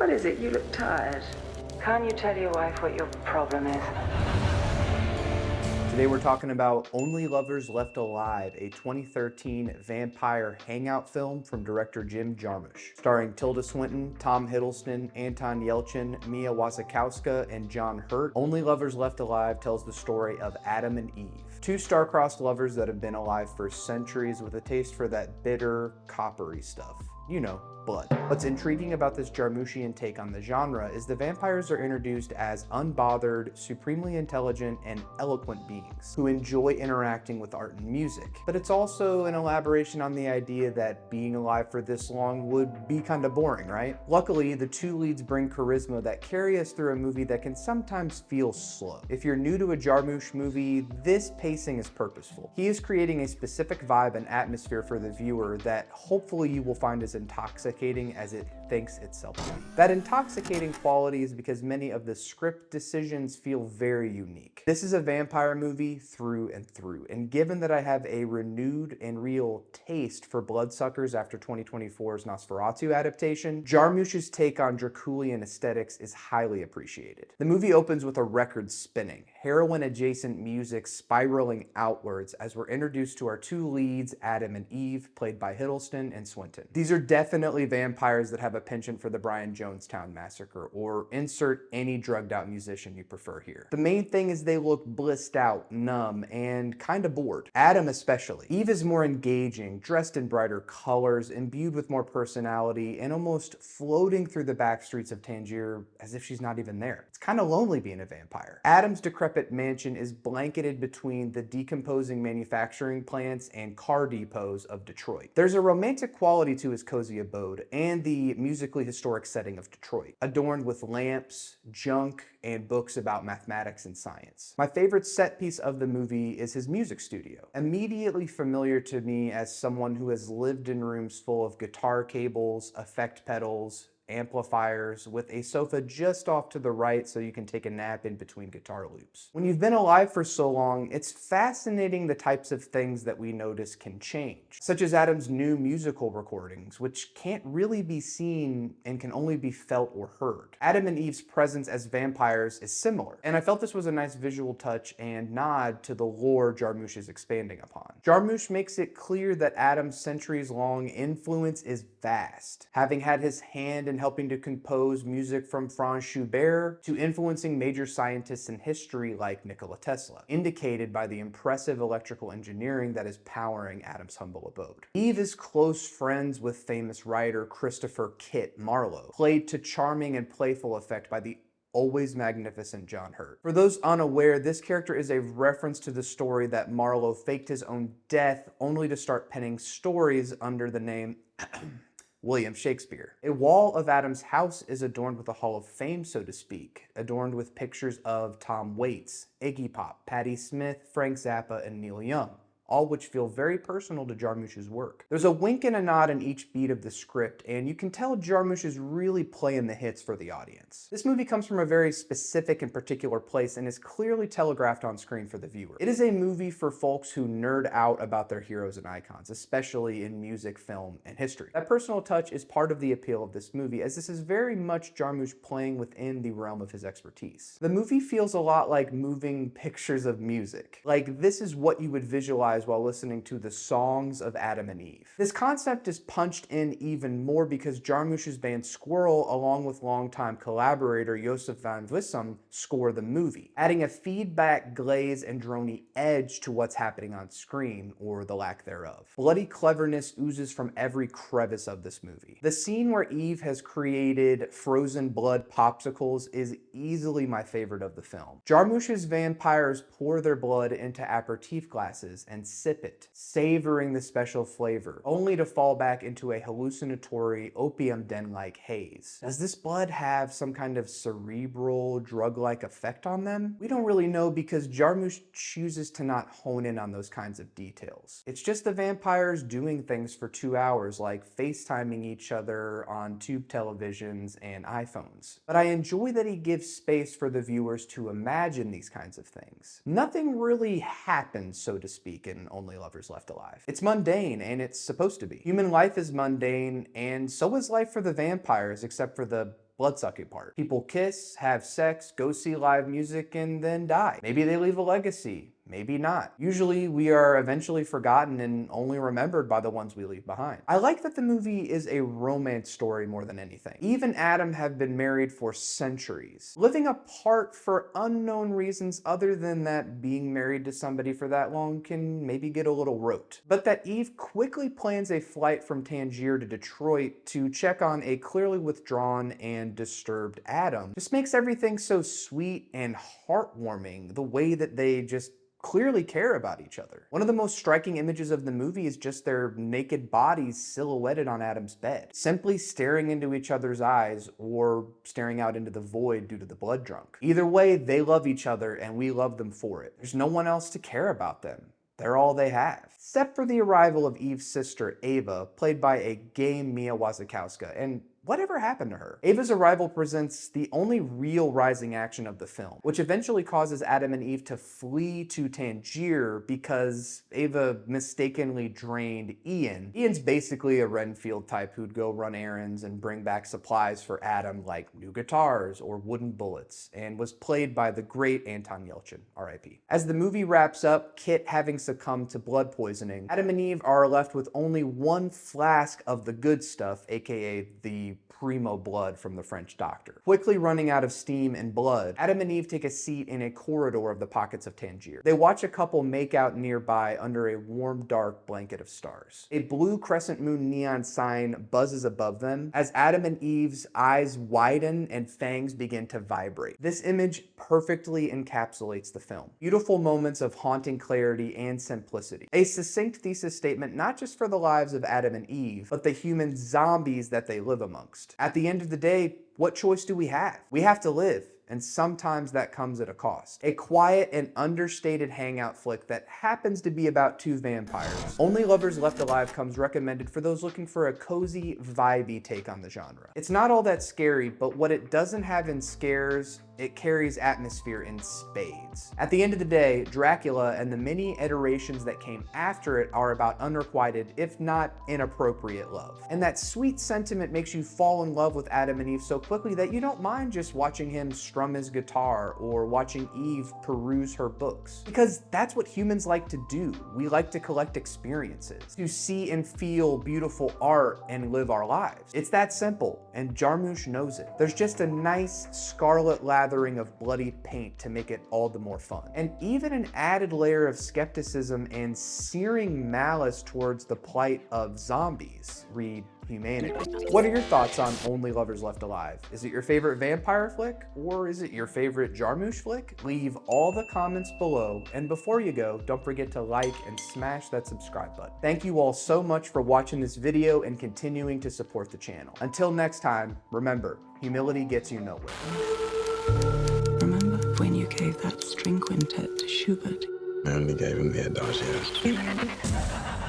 What is it? You look tired. Can't you tell your wife what your problem is? Today we're talking about Only Lovers Left Alive, a 2013 vampire hangout film from director Jim Jarmusch, starring Tilda Swinton, Tom Hiddleston, Anton Yelchin, Mia Wasikowska, and John Hurt. Only Lovers Left Alive tells the story of Adam and Eve, two star-crossed lovers that have been alive for centuries with a taste for that bitter, coppery stuff. You know, blood. What's intriguing about this Jarmuschian take on the genre is the vampires are introduced as unbothered, supremely intelligent, and eloquent beings who enjoy interacting with art and music. But it's also an elaboration on the idea that being alive for this long would be kind of boring, right? Luckily, the two leads bring charisma that carry us through a movie that can sometimes feel slow. If you're new to a Jarmusch movie, this pacing is purposeful. He is creating a specific vibe and atmosphere for the viewer that hopefully you will find as intoxicating as it thinks itself to be. That intoxicating quality is because many of the script decisions feel very unique. This is a vampire movie through and through, and given that I have a renewed and real taste for bloodsuckers after 2024's Nosferatu adaptation, Jarmusch's take on Draculian aesthetics is highly appreciated. The movie opens with a record spinning, heroin-adjacent music spiraling outwards as we're introduced to our two leads, Adam and Eve, played by Hiddleston and Swinton. These are definitely vampires that have a penchant for the Brian Jonestown Massacre, or insert any drugged out musician you prefer here. The main thing is they look blissed out, numb, and kind of bored. Adam especially. Eve is more engaging, dressed in brighter colors, imbued with more personality, and almost floating through the back streets of Tangier as if she's not even there. It's kind of lonely being a vampire. Adam's decrepit mansion is blanketed between the decomposing manufacturing plants and car depots of Detroit. There's a romantic quality to his cozy abode and the musically historic setting of Detroit, adorned with lamps, junk, and books about mathematics and science. My favorite set piece of the movie is his music studio, immediately familiar to me as someone who has lived in rooms full of guitar cables, effect pedals, amplifiers, with a sofa just off to the right so you can take a nap in between guitar loops. When you've been alive for so long, it's fascinating the types of things that we notice can change, such as Adam's new musical recordings, which can't really be seen and can only be felt or heard. Adam and Eve's presence as vampires is similar, and I felt this was a nice visual touch and nod to the lore Jarmusch is expanding upon. Jarmusch makes it clear that Adam's centuries-long influence is vast, having had his hand in helping to compose music from Franz Schubert to influencing major scientists in history like Nikola Tesla, indicated by the impressive electrical engineering that is powering Adam's humble abode. Eve is close friends with famous writer Christopher Kit Marlowe, played to charming and playful effect by the always magnificent John Hurt. For those unaware, this character is a reference to the story that Marlowe faked his own death only to start penning stories under the name William Shakespeare. A wall of Adam's house is adorned with a Hall of Fame, so to speak, adorned with pictures of Tom Waits, Iggy Pop, Patti Smith, Frank Zappa, and Neil Young, all which feel very personal to Jarmusch's work. There's a wink and a nod in each beat of the script, and you can tell Jarmusch is really playing the hits for the audience. This movie comes from a very specific and particular place and is clearly telegraphed on screen for the viewer. It is a movie for folks who nerd out about their heroes and icons, especially in music, film, and history. That personal touch is part of the appeal of this movie, as this is very much Jarmusch playing within the realm of his expertise. The movie feels a lot like moving pictures of music. Like, this is what you would visualize while listening to the songs of Adam and Eve. This concept is punched in even more because Jarmusch's band Squirrel, along with longtime collaborator Josef van Vlissem, score the movie, adding a feedback, glaze, and droney edge to what's happening on screen, or the lack thereof. Bloody cleverness oozes from every crevice of this movie. The scene where Eve has created frozen blood popsicles is easily my favorite of the film. Jarmusch's vampires pour their blood into apéritif glasses and sip it, savoring the special flavor, only to fall back into a hallucinatory opium den-like haze. Does this blood have some kind of cerebral, drug-like effect on them? We don't really know because Jarmusch chooses to not hone in on those kinds of details. It's just the vampires doing things for 2 hours, like FaceTiming each other on tube televisions and iPhones. But I enjoy that he gives space for the viewers to imagine these kinds of things. Nothing really happens, so to speak, in Only Lovers Left Alive. It's mundane, and it's supposed to be. Human life is mundane, and so is life for the vampires, except for the bloodsucking part. People kiss, have sex, go see live music, and then die. Maybe they leave a legacy. Maybe not. Usually we are eventually forgotten and only remembered by the ones we leave behind. I like that the movie is a romance story more than anything. Eve and Adam have been married for centuries, living apart for unknown reasons other than that being married to somebody for that long can maybe get a little rote. But that Eve quickly plans a flight from Tangier to Detroit to check on a clearly withdrawn and disturbed Adam just makes everything so sweet and heartwarming, the way that they just clearly care about each other. One of the most striking images of the movie is just their naked bodies silhouetted on Adam's bed, simply staring into each other's eyes or staring out into the void due to the blood drunk. Either way, they love each other and we love them for it. There's no one else to care about them. They're all they have. Except for the arrival of Eve's sister, Ava, played by a gay Mia Wasikowska, and whatever happened to her? Ava's arrival presents the only real rising action of the film, which eventually causes Adam and Eve to flee to Tangier because Ava mistakenly drained Ian. Ian's basically a Renfield type who'd go run errands and bring back supplies for Adam like new guitars or wooden bullets, and was played by the great Anton Yelchin, R.I.P. As the movie wraps up, Kit having succumbed to blood poisoning, Adam and Eve are left with only one flask of the good stuff, aka the primo blood from the French doctor. Quickly running out of steam and blood, Adam and Eve take a seat in a corridor of the pockets of Tangier. They watch a couple make out nearby under a warm, dark blanket of stars. A blue crescent moon neon sign buzzes above them as Adam and Eve's eyes widen and fangs begin to vibrate. This image perfectly encapsulates the film. Beautiful moments of haunting clarity and simplicity. A succinct thesis statement not just for the lives of Adam and Eve, but the human zombies that they live amongst. At the end of the day, what choice do we have? We have to live, and sometimes that comes at a cost. A quiet and understated hangout flick that happens to be about two vampires. Only Lovers Left Alive comes recommended for those looking for a cozy, vibey take on the genre. It's not all that scary, but what it doesn't have in scares, it carries atmosphere in spades. At the end of the day, Dracula and the many iterations that came after it are about unrequited, if not inappropriate love. And that sweet sentiment makes you fall in love with Adam and Eve so quickly that you don't mind just watching him strum his guitar or watching Eve peruse her books. Because that's what humans like to do. We like to collect experiences, to see and feel beautiful art and live our lives. It's that simple, and Jarmusch knows it. There's just a nice scarlet lathering of bloody paint to make it all the more fun. And even an added layer of skepticism and searing malice towards the plight of zombies, read humanity. What are your thoughts on Only Lovers Left Alive? Is it your favorite vampire flick, or is it your favorite Jarmusch flick? Leave all the comments below, and before you go, don't forget to like and smash that subscribe button. Thank you all so much for watching this video and continuing to support the channel. Until next time, remember, humility gets you nowhere. Remember when you gave that string quintet to Schubert? I only gave him the adagio.